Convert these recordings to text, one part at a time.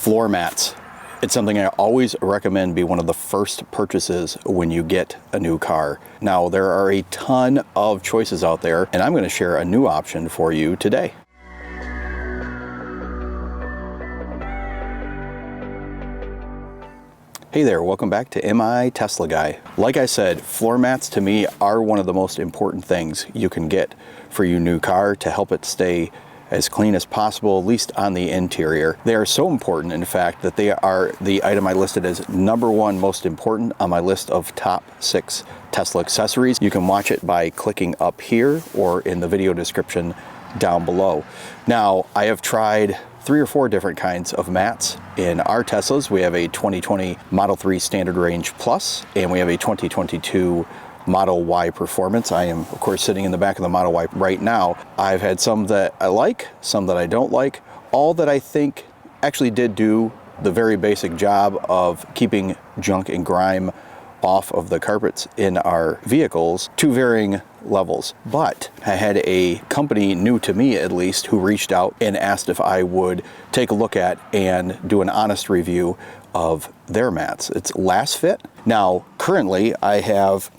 floor mats. It's something I always recommend be one of the first purchases when you get a new car. Now, there are a ton of choices out there, and I'm going to share a new option for you today. Hey there, welcome back to MI Tesla Guy. Like I said, floor mats to me are one of the most important things you can get for your new car to help it stay as clean as possible, at least on the interior. They are so important, in fact, that they are the item I listed as #1 most important on my list of top 6 Tesla accessories. You can watch it by clicking up here or in the video description down below. Now, I have tried 3 or 4 different kinds of mats in our Teslas. We have a 2020 Model 3 Standard Range Plus, and we have a 2022 Model Y Performance. I am, of course, sitting in the back of the Model Y right now. I've had some that I like, some that I don't like, all that I think actually did do the very basic job of keeping junk and grime off of the carpets in our vehicles to varying levels. But I had a company new to me, at least, who reached out and asked if I would take a look at and do an honest review of their mats. It's Lasfit. Now, currently I have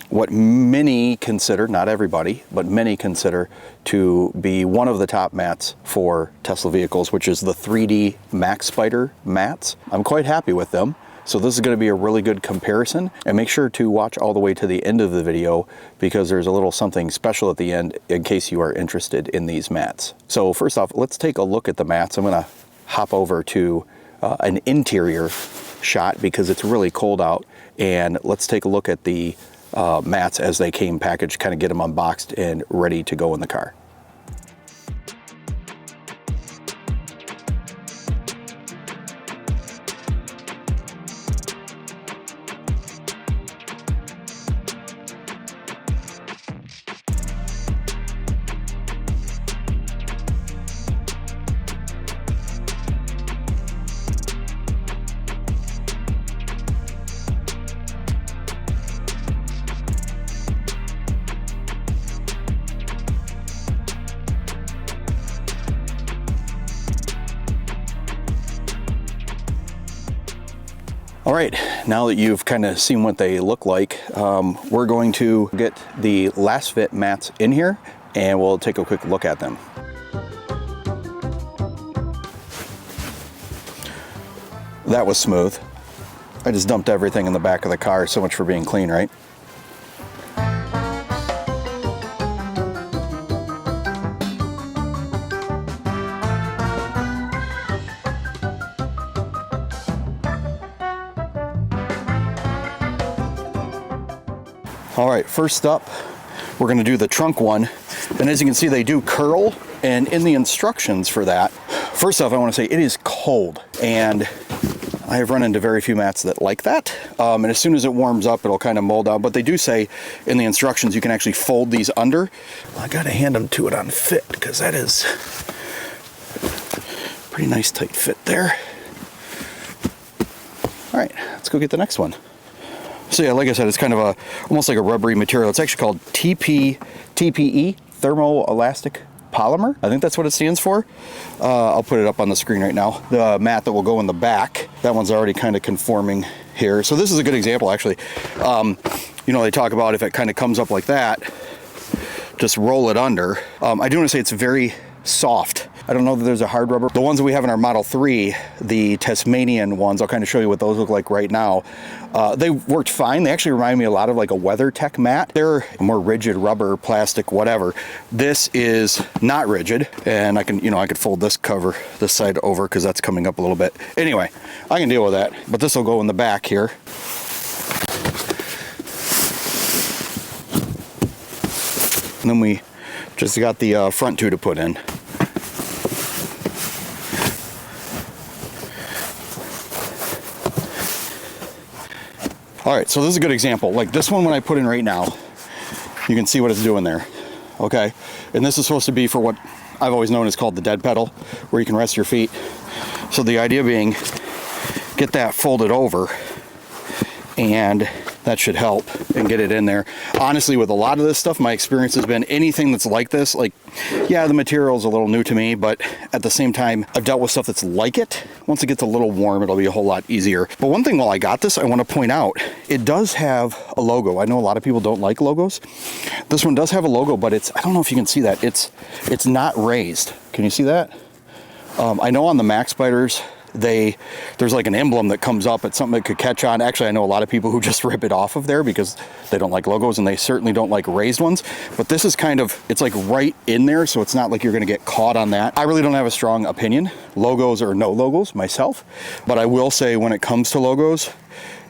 what many consider, not everybody, but many consider to be one of the top mats for Tesla vehicles, which is the 3D Max Spider mats. I'm quite happy with them. So this is going to be a really good comparison, and make sure to watch all the way to the end of the video because there's a little something special at the end in case you are interested in these mats. So first off, let's take a look at the mats. I'm going to hop over to an interior shot because it's really cold out, and let's take a look at the mats as they came packaged, kind of get them unboxed and ready to go in the car. All right, now that you've kind of seen what they look like, we're going to get the Lasfit mats in here and we'll take a quick look at them. That was smooth. I just dumped everything in the back of the car. So much for being clean, right? All right, first up, we're gonna do the trunk one. And as you can see, they do curl, and in the instructions for that, first off, I wanna say it is cold, and I have run into very few mats that like that. And as soon as it warms up, it'll kind of mold out. But they do say in the instructions, you can actually fold these under. I gotta hand them to it on fit, because that is a pretty nice tight fit there. All right, let's go get the next one. So yeah, like I said, it's kind of almost like a rubbery material. It's actually called TPE, Thermoelastic Polymer. I think that's what it stands for. I'll put it up on the screen right now. The mat that will go in the back, that one's already kind of conforming here. So this is a good example, actually. You know, they talk about if it kind of comes up like that, just roll it under. I do want to say it's very soft. I don't know that there's a hard rubber. The ones that we have in our Model 3, the Tasmanian ones, I'll kind of show you what those look like right now. They worked fine. They actually remind me a lot of like a WeatherTech mat. They're a more rigid rubber, plastic, whatever. This is not rigid, and I can, you know, I could fold this cover, this side over, because that's coming up a little bit. Anyway, I can deal with that, but this will go in the back here. And then we just got the front two to put in. All right, so this is a good example. Like this one, when I put in right now, you can see what it's doing there, okay? And this is supposed to be for what I've always known as called the dead pedal, where you can rest your feet. So the idea being, get that folded over and that should help and get it in there. Honestly, with a lot of this stuff, my experience has been anything that's like this, like, yeah, the material is a little new to me, but at the same time, I've dealt with stuff that's like it. Once it gets a little warm, it'll be a whole lot easier. But one thing while I got this, I want to point out, it does have a logo. I know a lot of people don't like logos. This one does have a logo, but it's, I don't know if you can see that. It's not raised. Can you see that? I know on the Max Spiders, there's like an emblem that comes up. It's something that could catch on. Actually, I know a lot of people who just rip it off of there because they don't like logos, and they certainly don't like raised ones. But this is kind of, it's like right in there, so it's not like you're gonna get caught on that. I really don't have a strong opinion, logos or no logos myself, but I will say when it comes to logos,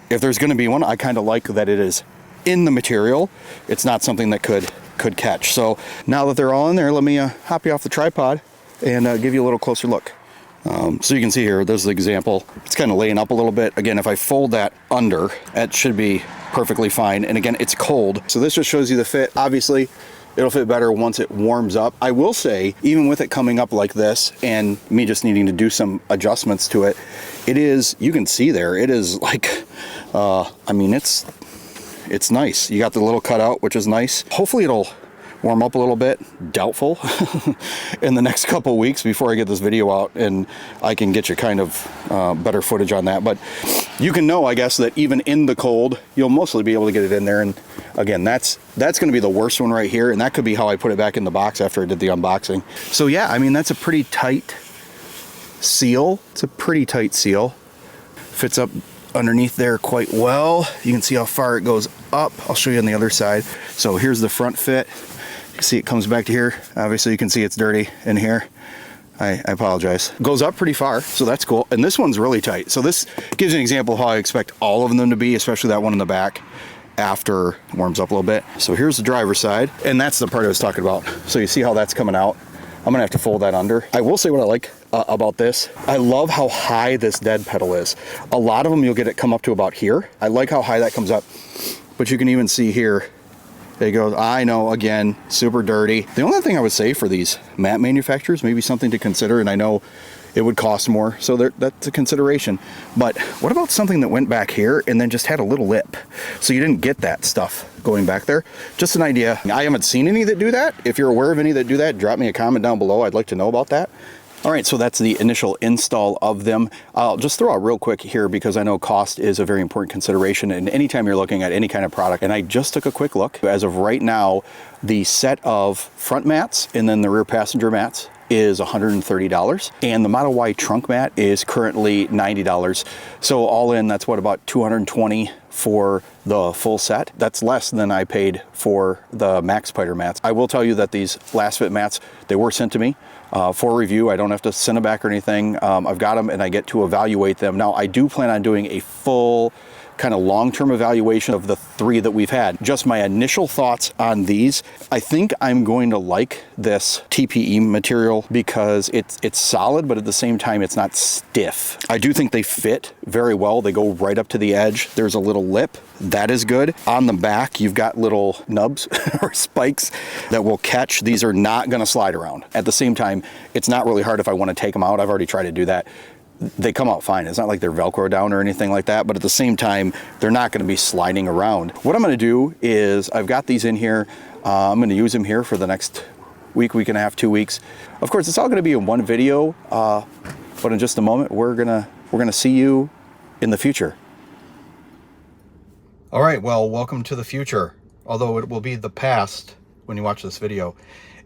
if there's gonna be one, I kind of like that it is in the material. It's not something that could catch. So now that they're all in there, let me hop you off the tripod and give you a little closer look. So you can see here, there's the example. It's kind of laying up a little bit. Again, if I fold that under, that should be perfectly fine. And again, it's cold. So this just shows you the fit. Obviously, it'll fit better once it warms up. I will say, even with it coming up like this and me just needing to do some adjustments to it, it is, you can see there, it is like, I mean, it's nice. You got the little cutout, which is nice. Hopefully it'll warm up a little bit. Doubtful in the next couple weeks before I get this video out and I can get you kind of better footage on that. But you can know, I guess, that even in the cold, you'll mostly be able to get it in there. And again, that's going to be the worst one right here. And that could be how I put it back in the box after I did the unboxing. So yeah, I mean, that's a pretty tight seal. It's a pretty tight seal. Fits up underneath there quite well. You can see how far it goes up. I'll show you on the other side. So here's the front fit. You can see it comes back to here. Obviously you can see it's dirty in here. I apologize. Goes up pretty far, so that's cool. And this one's really tight. So this gives you an example of how I expect all of them to be, especially that one in the back after it warms up a little bit. So here's the driver's side, and that's the part I was talking about. So you see how that's coming out. I'm gonna have to fold that under. I will say what I like about this. I love how high this dead pedal is. A lot of them you'll get it come up to about here. I like how high that comes up, but you can even see here, there you go. I know, again, super dirty. The only thing I would say for these mat manufacturers, maybe something to consider, and I know it would cost more, so that's a consideration. But what about something that went back here and then just had a little lip? So you didn't get that stuff going back there. Just an idea. I haven't seen any that do that. If you're aware of any that do that, drop me a comment down below. I'd like to know about that. All right, so that's the initial install of them. I'll just throw out real quick here because I know cost is a very important consideration and anytime you're looking at any kind of product. And I just took a quick look. As of right now, the set of front mats and then the rear passenger mats is $130, and the Model Y trunk mat is currently $90. So all in, that's what, about $220 for the full set. That's less than I paid for the Max Spider mats. I will tell you that these Lasfit mats, they were sent to me for review. I don't have to send them back or anything. I've got them and I get to evaluate them. Now I do plan on doing a full kind of long-term evaluation of the three that we've had. Just my initial thoughts on these. I think I'm going to like this TPE material because it's solid, but at the same time, it's not stiff. I do think they fit very well. They go right up to the edge. There's a little lip. That is good. On the back, you've got little nubs or spikes that will catch. These are not going to slide around. At the same time, it's not really hard if I want to take them out. I've already tried to do that. They come out fine. It's not like they're Velcro down or anything like that, but at the same time, they're not going to be sliding around. What I'm going to do is I've got these in here. I'm going to use them here for the next week and a half, 2 weeks. Of course, it's all going to be in one video, but in just a moment, we're gonna see you in the future. All right, well, welcome to the future, although it will be the past when you watch this video.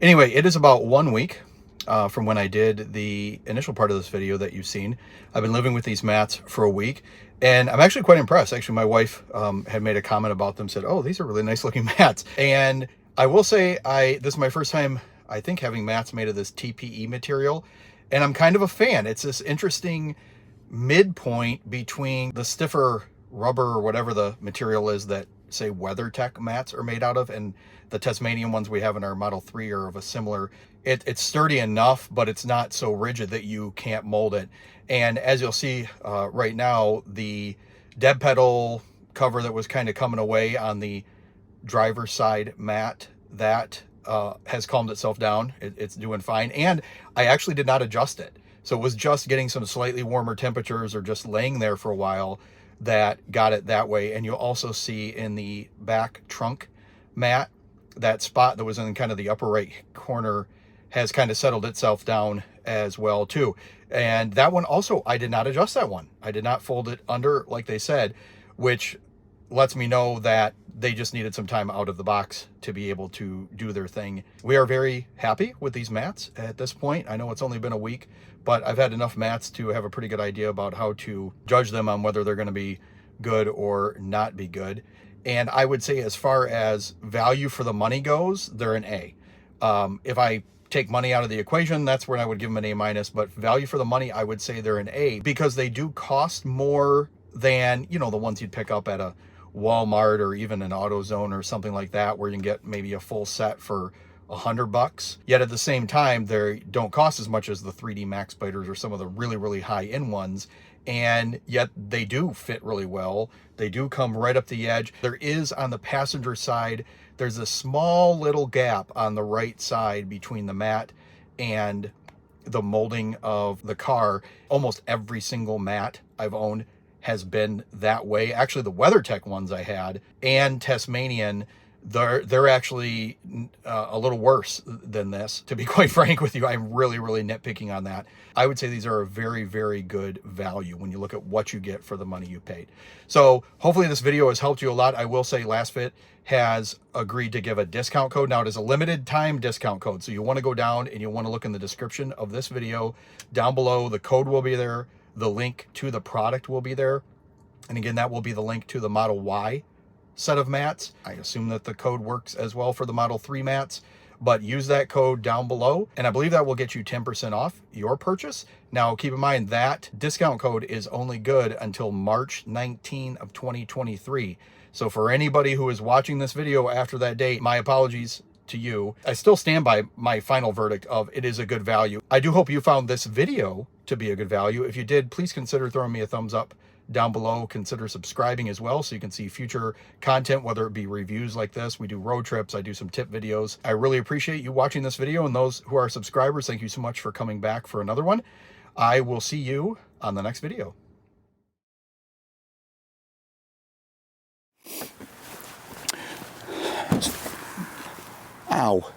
Anyway, it is about 1 week from when I did the initial part of this video that you've seen. I've been living with these mats for a week, and I'm actually quite impressed. Actually, my wife had made a comment about them, said, oh, these are really nice looking mats. And I will say, this is my first time, I think, having mats made of this TPE material, and I'm kind of a fan. It's this interesting midpoint between the stiffer rubber or whatever the material is that, say, WeatherTech mats are made out of, and the Tasmanian ones we have in our Model 3 are of a similar, it's sturdy enough, but it's not so rigid that you can't mold it. And as you'll see right now, the dead pedal cover that was kind of coming away on the driver's side mat, that has calmed itself down. It's doing fine. And I actually did not adjust it. So it was just getting some slightly warmer temperatures or just laying there for a while that got it that way. And you'll also see in the back trunk mat, that spot that was in kind of the upper right corner has kind of settled itself down as well too. And that one also, I did not adjust that one. I did not fold it under like they said, which lets me know that they just needed some time out of the box to be able to do their thing. We are very happy with these mats at this point. I know it's only been a week, but I've had enough mats to have a pretty good idea about how to judge them on whether they're going to be good or not be good. And I would say as far as value for the money goes, they're an A. If I take money out of the equation, that's where I would give them an A-, but value for the money, I would say they're an A, because they do cost more than, you know, the ones you'd pick up at a Walmart or even an AutoZone or something like that, where you can get maybe a full set for $100. Yet at the same time, they don't cost as much as the 3D Max Biters or some of the really, really high-end ones. And yet they do fit really well. They do come right up the edge. There is, on the passenger side, there's a small little gap on the right side between the mat and the molding of the car. Almost every single mat I've owned has been that way. Actually, the WeatherTech ones I had and Tasmanian, they're actually a little worse than this, to be quite frank with you. I'm really, really nitpicking on that. I would say these are a very, very good value when you look at what you get for the money you paid. So hopefully this video has helped you a lot. I will say Lasfit has agreed to give a discount code. Now, it is a limited time discount code, so you want to go down and you want to look in the description of this video. Down below, the code will be there. The link to the product will be there. And again, that will be the link to the Model Y set of mats. I assume that the code works as well for the Model 3 mats, but use that code down below, and I believe that will get you 10% off your purchase. Now, keep in mind that discount code is only good until March 19 of 2023. So for anybody who is watching this video after that date, my apologies to you. I still stand by my final verdict of it is a good value. I do hope you found this video to be a good value. If you did, please consider throwing me a thumbs up down below. Consider subscribing as well so you can see future content, whether it be reviews like this. We do road trips. I do some tip videos. I really appreciate you watching this video, and those who are subscribers, thank you so much for coming back for another one. I will see you on the next video. Ow.